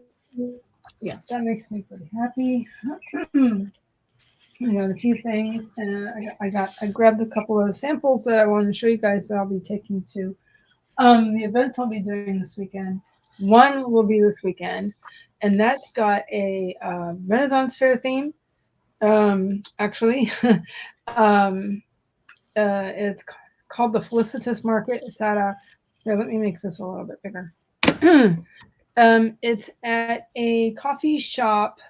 Yeah, that makes me pretty happy. I got a few things, and I grabbed a couple of samples that I wanted to show you guys that I'll be taking to the events I'll be doing this weekend. One will be this weekend, and that's got a Renaissance Fair theme. Actually, it's called the Felicitous Market. It's at a. Here, let me make this a little bit bigger. It's at a coffee shop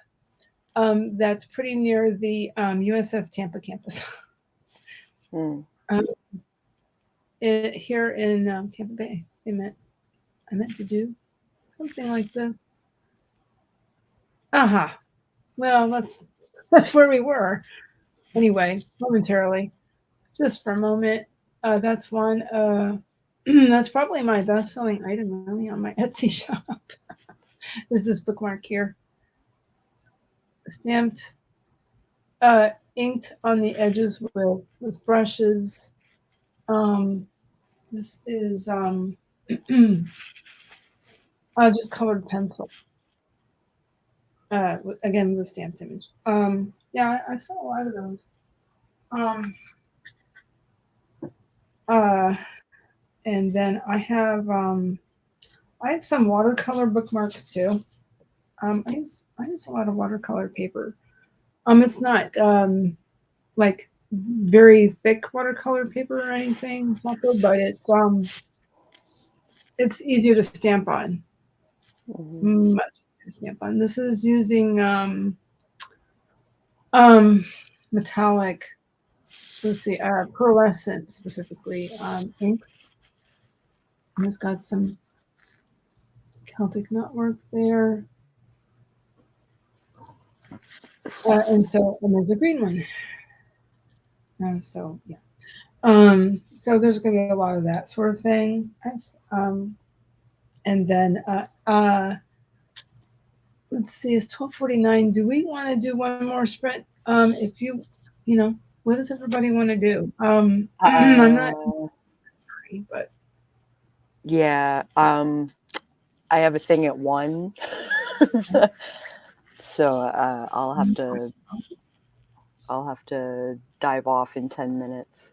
that's pretty near the USF Tampa campus. Here in Tampa Bay. I meant to do something like this. Aha. Well, that's where we were. Anyway, momentarily, just for a moment. That's one. That's probably my best-selling item really on my Etsy shop. Is this bookmark here? Stamped, inked on the edges with brushes. This is just colored pencil. Again with stamped image. Yeah, I saw a lot of those. And then I have some watercolor bookmarks too. I use a lot of watercolor paper. It's not like very thick watercolor paper or anything, but it's easier to stamp on. Much easier to stamp on. This is using metallic. Let's see, pearlescent specifically inks. And it's got some Celtic knotwork there. And there's a green one. So yeah. So there's going to be a lot of that sort of thing. And then let's see, it's 12:49. Do we want to do one more sprint? If you know, what does everybody want to do? I'm not sorry, but yeah, I have a thing at 1. So I'll have to dive off in 10 minutes.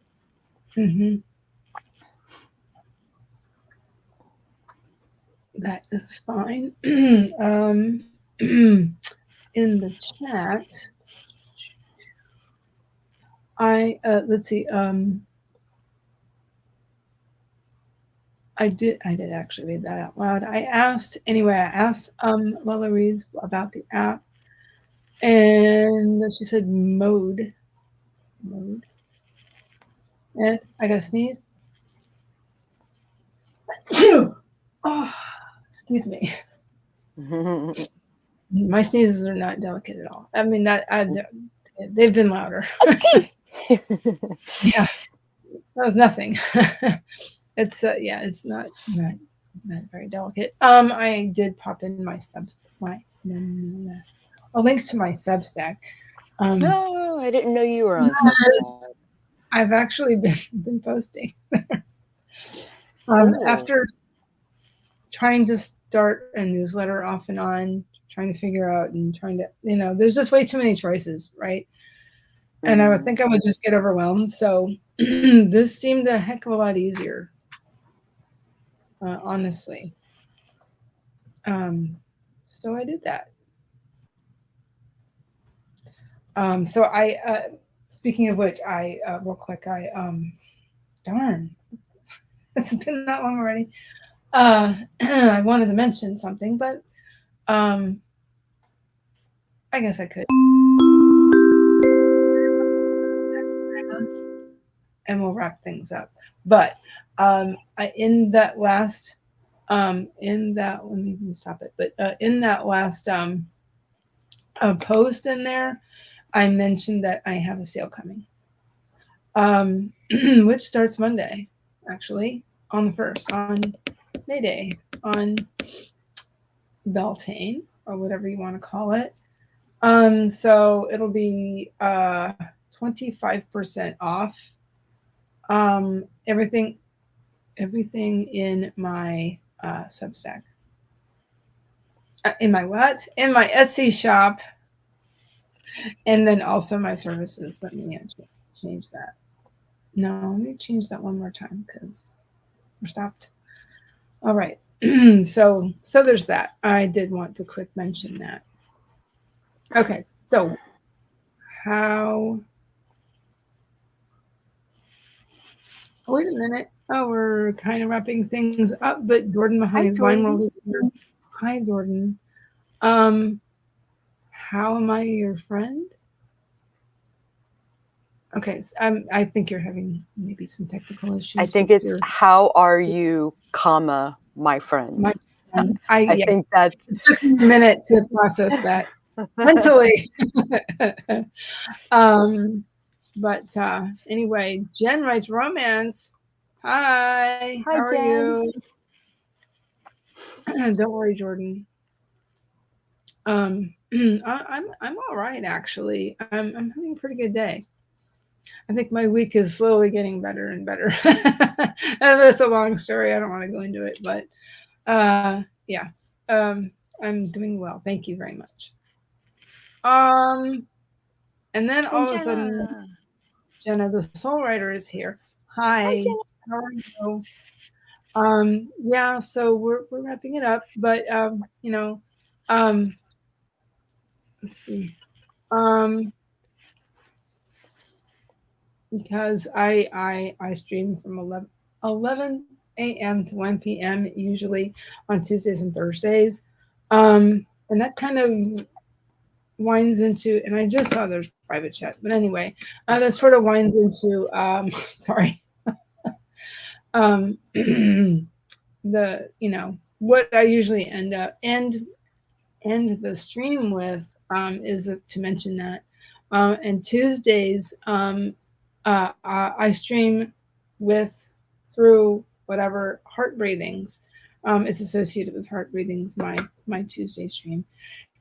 That is fine. In the chat, let's see. I did actually read that out loud. I asked Lola Reeds about the app, and she said mode. And I got to sneeze. Oh, excuse me. My sneezes are not delicate at all. I mean, they've been louder. Yeah, that was nothing. It's it's not very delicate. I did pop in my a link to my Substack. No, I didn't know you were on Substack. I've actually been posting. After trying to start a newsletter off and on, trying to figure out and trying to, there's just way too many choices, right? And I would think I would just get overwhelmed. So this seemed a heck of a lot easier, honestly. So I did that. So I, speaking of which, real quick, darn, it's been that long already. I wanted to mention something, but I guess I could. and we'll wrap things up. But in that last, let me stop it. But in that last post in there, I mentioned that I have a sale coming, which starts Monday, actually, on the 1st, on May Day, on Beltane, or whatever you want to call it. So it'll be 25% off. Everything in my Substack. In my what? In my Etsy shop, and then also my services. Let me change that. No, let me change that one more time because we're stopped. All right. So there's that. I did want to quick mention that. Okay, so how? Oh, wait a minute. Oh, we're kind of wrapping things up, but Jordan behind Wine World is here. Hi, Jordan. How am I your friend? Okay, so, I think you're having maybe some technical issues. I think it's how are you, comma, my friend. My friend. I think that it took me a minute to process that mentally. But anyway, Jen writes romance. Hi, how are Jen. you? Don't worry, Jordan. I'm all right actually. I'm having a pretty good day. I think my week is slowly getting better and better. And that's a long story. I don't want to go into it, but yeah, I'm doing well. Thank you very much. And then all of a sudden, Jenna, the soul writer, is here. Hi, how are you? Yeah, so we're wrapping it up, but let's see. Because I stream from 11 a.m. to 1 p.m. usually on Tuesdays and Thursdays. And that kind of winds into, and I just saw there's private chat, but anyway, that sort of winds into, sorry, the, what I usually end the stream with is to mention that. And Tuesdays, I stream through whatever heart breathings is associated with heart breathings, my Tuesday stream.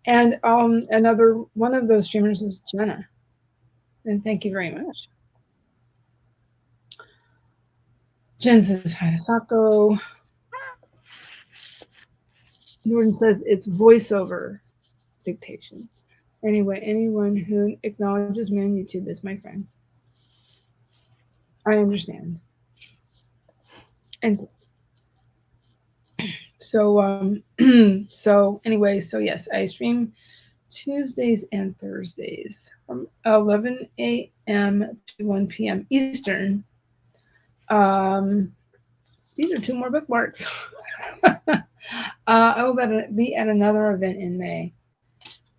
And another one of those streamers is Jenna. And thank you very much. Jen says hi to Sako. Jordan says it's voiceover dictation. Anyway, anyone who acknowledges me on YouTube is my friend. I understand. And so so anyway, so yes, I stream Tuesdays and Thursdays from 11 a.m. to 1 p.m. Eastern. These are 2 more bookmarks. I will be at another event in May.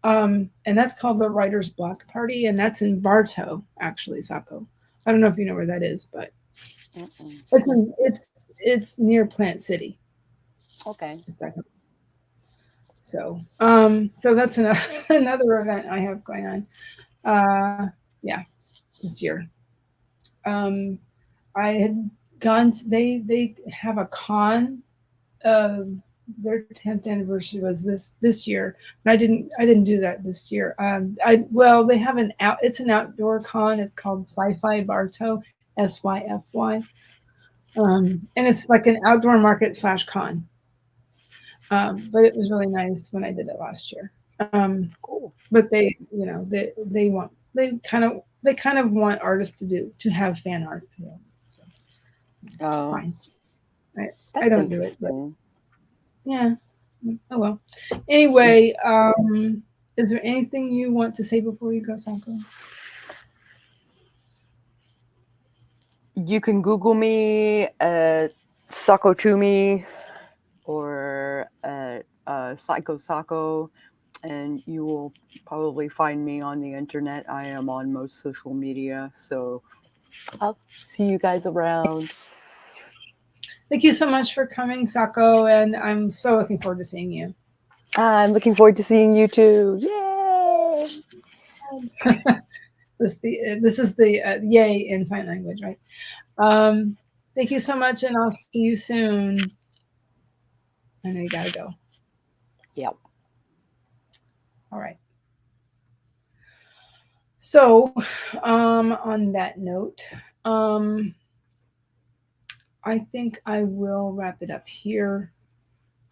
And that's called the Writer's Block Party, and that's in Bartow, actually, Sako. I don't know if you know where that is, but it's near Plant City. Okay. So that's another event I have going on. Yeah, this year. I had gone to, they have a con. Their 10th anniversary was this year, and I didn't do that this year. They have it's an outdoor con. It's called Sci-Fi Bartow, SYFY, and it's like an outdoor market / con. But it was really nice when I did it last year. Cool. But they kind of want artists to have fan art. So fine. I don't do it, but yeah. Oh well. Anyway, is there anything you want to say before you go, Sako? You can Google me at Sako Tumi or at Sako, and you will probably find me on the internet. I am on most social media, so I'll see you guys around. Thank you so much for coming, Sako, and I'm so looking forward to seeing you. I'm looking forward to seeing you too. Yay! This is the yay in sign language, right? Thank you so much, and I'll see you soon. I know you gotta go. Yep. All right. So, on that note, I think I will wrap it up here.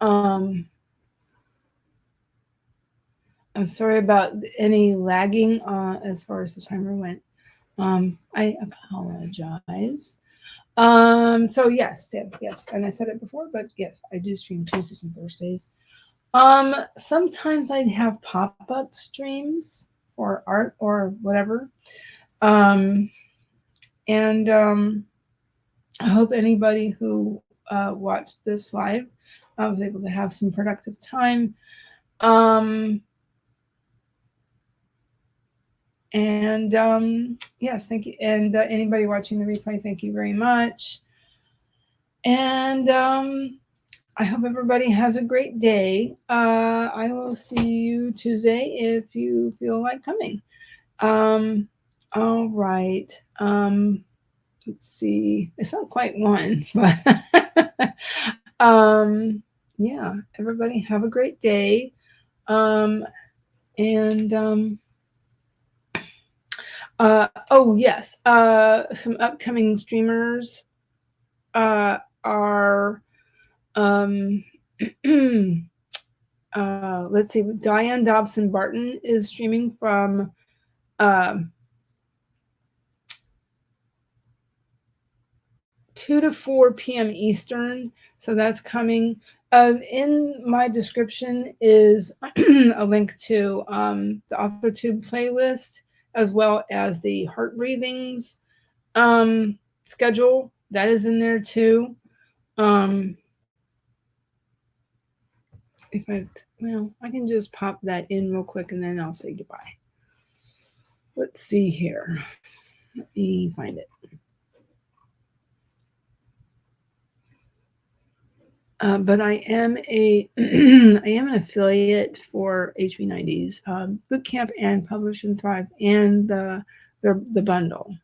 I'm sorry about any lagging as far as the timer went. I apologize. So yes, and I said it before, but yes, I do stream Tuesdays and Thursdays. Sometimes I have pop-up streams or art or whatever. And I hope anybody who watched this live was able to have some productive time. Yes, thank you. And anybody watching the replay, thank you very much. And I hope everybody has a great day. I will see you Tuesday if you feel like coming. All right. Let's see. It's not quite 1, but yeah, everybody have a great day. Oh yes, some upcoming streamers are let's see, Diane Dobson Barton is streaming from 2 to 4 p.m. Eastern, so that's coming. In my description is a link to the AuthorTube playlist, as well as the heart breathings schedule. That is in there too. I can just pop that in real quick and then I'll say goodbye. Let's see here. Let me find it. But I am an affiliate for HB90's Bootcamp and Publish and Thrive and the bundle.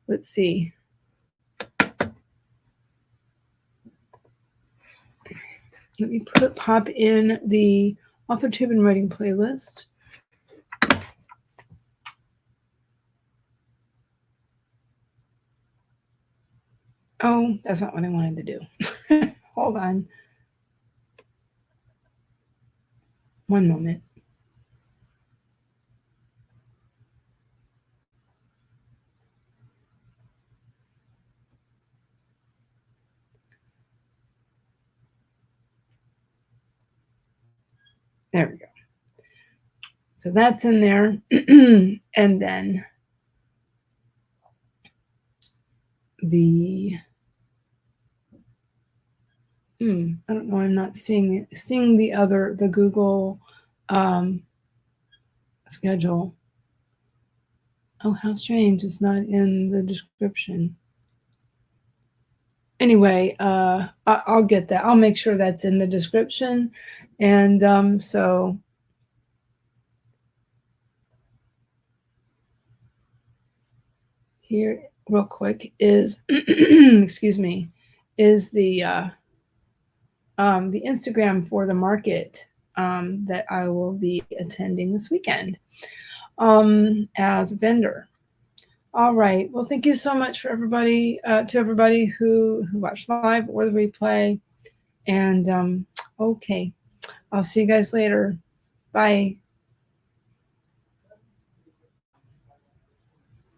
Let's see. Let me pop in the AuthorTube and Writing playlist. Oh, that's not what I wanted to do. Hold on. One moment. There we go. So that's in there. And then the I don't know, I'm not seeing the Google schedule. Oh, how strange, it's not in the description. Anyway, I'll get that. I'll make sure that's in the description. And so here real quick is excuse me, is the Instagram for the market that I will be attending this weekend as a vendor. All right. Well, thank you so much for everybody, to everybody who watched live or the replay. And okay, I'll see you guys later. Bye.